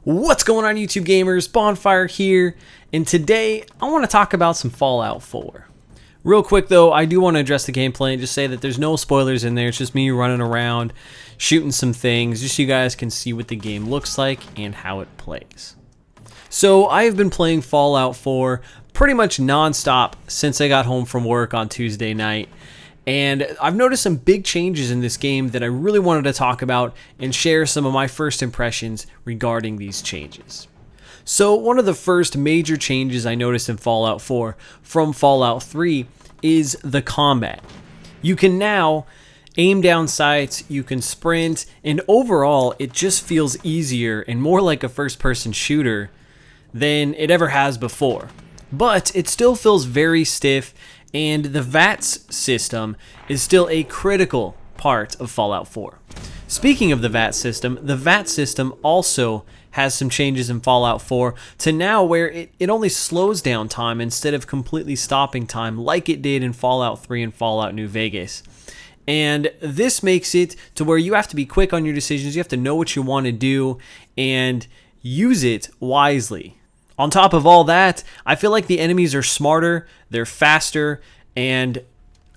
What's going on, YouTube gamers? Bonfire here, and today I want to talk about some Fallout 4. Real quick though, I do want to address the gameplay and just say that there's no spoilers in there. It's just me running around, shooting some things, just so you guys can see what the game looks like and how it plays. So I have been playing Fallout 4 pretty much non-stop since I got home from work on Tuesday night. And I've noticed some big changes in this game that I really wanted to talk about and share some of my first impressions regarding these changes. So one of the first major changes I noticed in Fallout 4 from Fallout 3 is the combat. You can now aim down sights, you can sprint, and overall it just feels easier and more like a first-person shooter than it ever has before. But it still feels very stiff, and the VATS system is still a critical part of Fallout 4. Speaking of the VATS system also has some changes in Fallout 4 to now where it only slows down time instead of completely stopping time like it did in Fallout 3 and Fallout New Vegas. And this makes it to where you have to be quick on your decisions, you have to know what you want to do, and use it wisely. On top of all that, I feel like the enemies are smarter, they're faster, and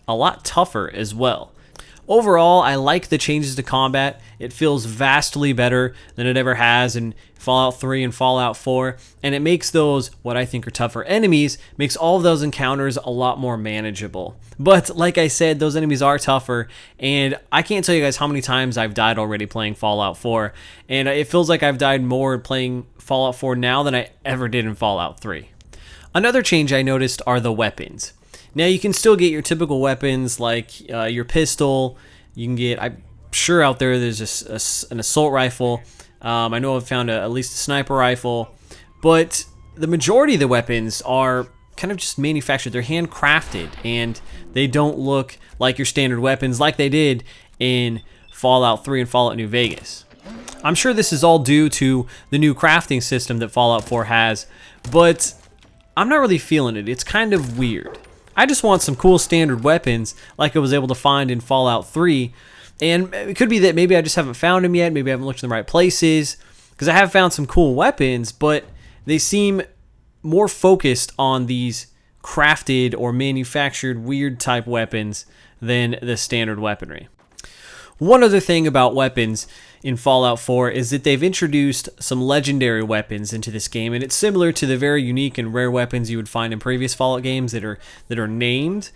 a lot tougher as well. Overall, I like the changes to combat. It feels vastly better than it ever has in Fallout 3 and Fallout 4, and it makes those, what I think are tougher enemies, makes all of those encounters a lot more manageable. But like I said, those enemies are tougher, and I can't tell you guys how many times I've died already playing Fallout 4, and it feels like I've died more playing Fallout 4 now than I ever did in Fallout 3. Another change I noticed are the weapons. Now you can still get your typical weapons like your pistol. You can get, I'm sure out there's an assault rifle. I know I've found at least a sniper rifle, but the majority of the weapons are kind of just manufactured. They're handcrafted, and they don't look like your standard weapons like they did in Fallout 3 and Fallout New Vegas. I'm sure this is all due to the new crafting system that Fallout 4 has, but I'm not really feeling it. It's kind of weird. I just want some cool standard weapons like I was able to find in Fallout 3, and it could be that maybe I just haven't found them yet, maybe I haven't looked in the right places, because I have found some cool weapons, but they seem more focused on these crafted or manufactured weird type weapons than the standard weaponry. One other thing about weapons in Fallout 4 is that they've introduced some legendary weapons into this game, and it's similar to the very unique and rare weapons you would find in previous Fallout games that are named.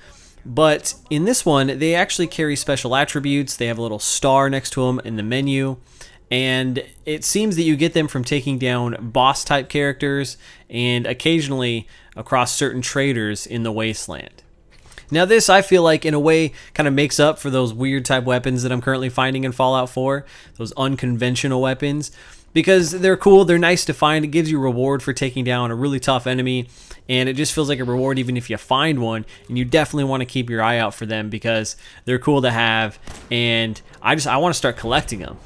But in this one, they actually carry special attributes. They have a little star next to them in the menu, and it seems that you get them from taking down boss type characters and occasionally across certain traders in the Wasteland. Now this, I feel like, in a way, kind of makes up for those weird type weapons that I'm currently finding in Fallout 4, those unconventional weapons, because they're cool, they're nice to find, it gives you a reward for taking down a really tough enemy, and it just feels like a reward even if you find one, and you definitely want to keep your eye out for them because they're cool to have, and I want to start collecting them.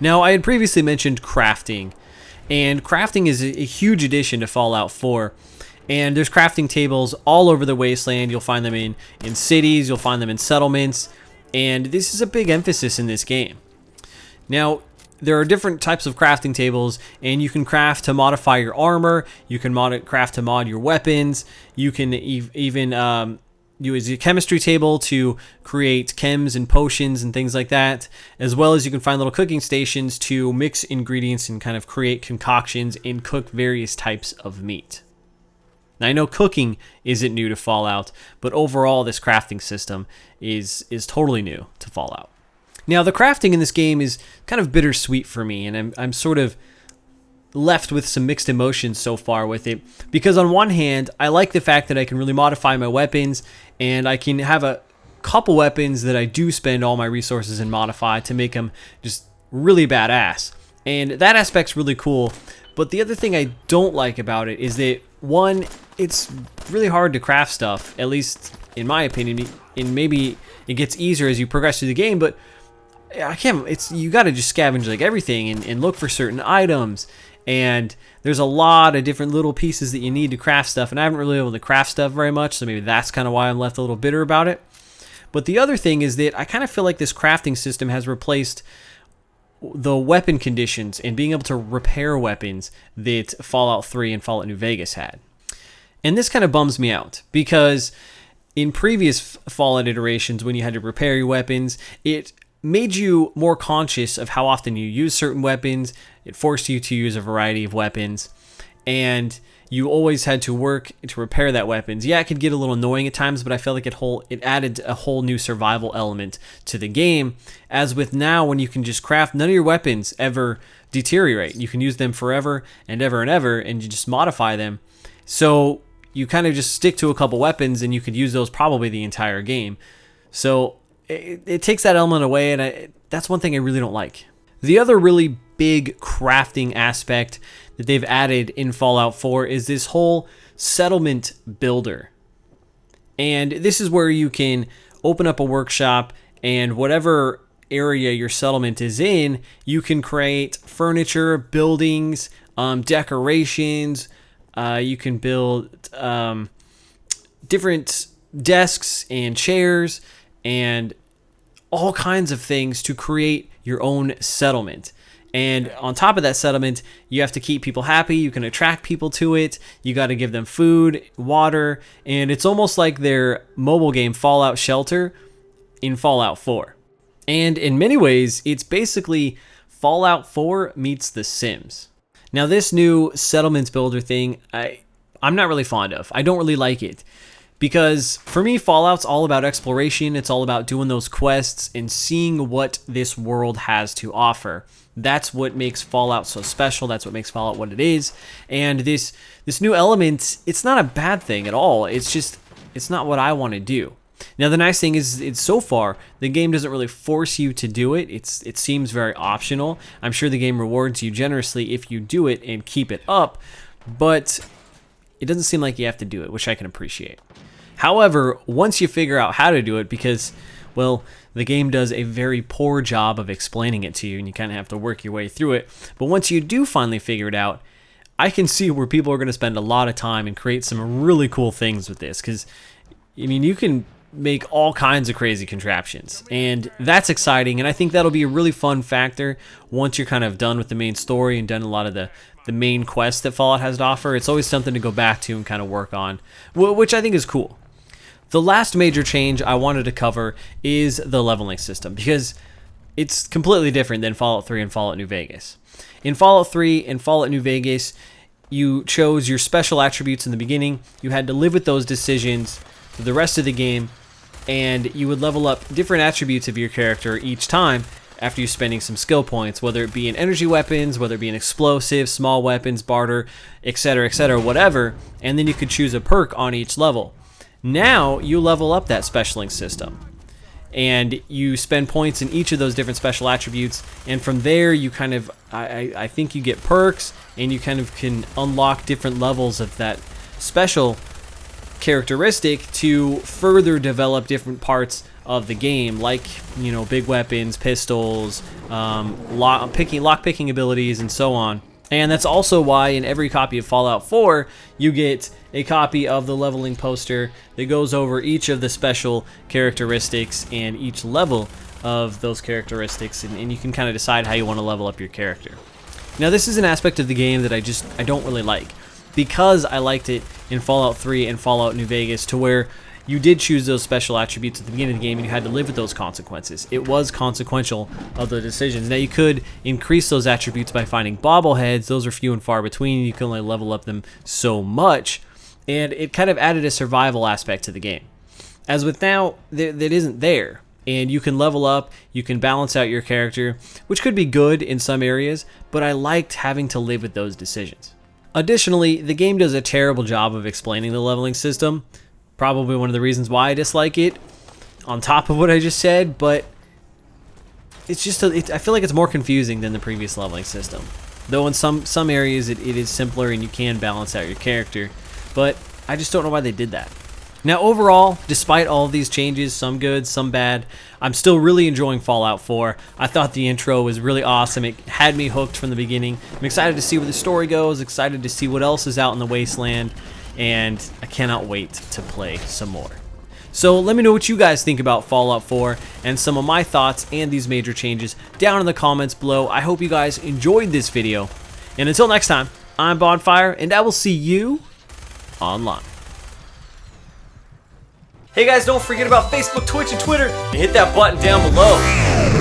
Now, I had previously mentioned crafting, and crafting is a huge addition to Fallout 4. And there's crafting tables all over the Wasteland. You'll find them in cities, you'll find them in settlements, and this is a big emphasis in this game. Now, there are different types of crafting tables, and you can craft to modify your armor, you can craft to mod your weapons, you can even use a chemistry table to create chems and potions and things like that, as well as you can find little cooking stations to mix ingredients and kind of create concoctions and cook various types of meat. Now, I know cooking isn't new to Fallout, but overall this crafting system is totally new to Fallout. Now, the crafting in this game is kind of bittersweet for me, and I'm sort of left with some mixed emotions so far with it, because on one hand, I like the fact that I can really modify my weapons, and I can have a couple weapons that I do spend all my resources and modify to make them just really badass, and that aspect's really cool. But the other thing I don't like about it is that, one, it's really hard to craft stuff, at least in my opinion, and maybe it gets easier as you progress through the game, but you gotta just scavenge like everything and look for certain items, and there's a lot of different little pieces that you need to craft stuff, and I haven't really been able to craft stuff very much, so maybe that's kind of why I'm left a little bitter about it. But the other thing is that I kind of feel like this crafting system has replaced the weapon conditions and being able to repair weapons that Fallout 3 and Fallout New Vegas had. And this kind of bums me out because in previous Fallout iterations, when you had to repair your weapons, it made you more conscious of how often you use certain weapons. It forced you to use a variety of weapons, and you always had to work to repair that weapons. Yeah, it could get a little annoying at times, but I felt like it added a whole new survival element to the game. As with now, when you can just craft, none of your weapons ever deteriorate. You can use them forever and ever, and you just modify them. So you kind of just stick to a couple weapons, and you could use those probably the entire game. So it takes that element away, and that's one thing I really don't like. The other really big crafting aspect that they've added in Fallout 4 is this whole settlement builder. And this is where you can open up a workshop, and whatever area your settlement is in, you can create furniture, buildings, decorations. You can build different desks and chairs and all kinds of things to create your own settlement. And on top of that settlement, you have to keep people happy. You can attract people to it. You got to give them food, water, and it's almost like their mobile game Fallout Shelter in Fallout 4. And in many ways, it's basically Fallout 4 meets The Sims. Now, this new settlements builder thing, I'm not really fond of. I don't really like it. Because for me, Fallout's all about exploration. It's all about doing those quests and seeing what this world has to offer. That's what makes Fallout so special. That's what makes Fallout what it is. And this new element, it's not a bad thing at all. It's just, it's not what I want to do. Now, the nice thing is, it's so far, the game doesn't really force you to do it. It seems very optional. I'm sure the game rewards you generously if you do it and keep it up, but it doesn't seem like you have to do it, which I can appreciate. However, once you figure out how to do it, because, well, the game does a very poor job of explaining it to you, and you kind of have to work your way through it. But once you do finally figure it out, I can see where people are going to spend a lot of time and create some really cool things with this. Because, I mean, you can make all kinds of crazy contraptions, and that's exciting. And I think that'll be a really fun factor once you're kind of done with the main story and done a lot of the main quests that Fallout has to offer. It's always something to go back to and kind of work on, which I think is cool. The last major change I wanted to cover is the leveling system, because it's completely different than Fallout 3 and Fallout New Vegas. In Fallout 3 and Fallout New Vegas, you chose your special attributes in the beginning. You had to live with those decisions for the rest of the game, and you would level up different attributes of your character each time after you spending some skill points, whether it be in energy weapons, whether it be in explosives, small weapons, barter, etc., whatever, and then you could choose a perk on each level. Now you level up that specialing system, and you spend points in each of those different special attributes, and from there you kind of, I think you get perks, and you kind of can unlock different levels of that special characteristic to further develop different parts of the game, like, you know, big weapons, pistols, lock-picking abilities, and so on. And that's also why in every copy of Fallout 4, you get a copy of the leveling poster that goes over each of the special characteristics and each level of those characteristics, and you can kind of decide how you want to level up your character. Now, this is an aspect of the game that I don't really like, because I liked it in Fallout 3 and Fallout New Vegas, to where you did choose those special attributes at the beginning of the game, and you had to live with those consequences. It was consequential of the decisions. Now, you could increase those attributes by finding bobbleheads. Those are few and far between. You can only level up them so much, and it kind of added a survival aspect to the game. As with now, that isn't there, and you can level up, you can balance out your character, which could be good in some areas, but I liked having to live with those decisions. Additionally, the game does a terrible job of explaining the leveling system. Probably one of the reasons why I dislike it, on top of what I just said, but it's just, I feel like it's more confusing than the previous leveling system. Though in some areas it is simpler and you can balance out your character, but I just don't know why they did that. Now, overall, despite all of these changes, some good, some bad, I'm still really enjoying Fallout 4. I thought the intro was really awesome. It had me hooked from the beginning. I'm excited to see where the story goes, excited to see what else is out in the wasteland, and I cannot wait to play some more. So let me know what you guys think about Fallout 4 and some of my thoughts and these major changes down in the comments below. I hope you guys enjoyed this video. And until next time, I'm Bonfire, and I will see you online. Hey guys, don't forget about Facebook, Twitch, and Twitter, and hit that button down below.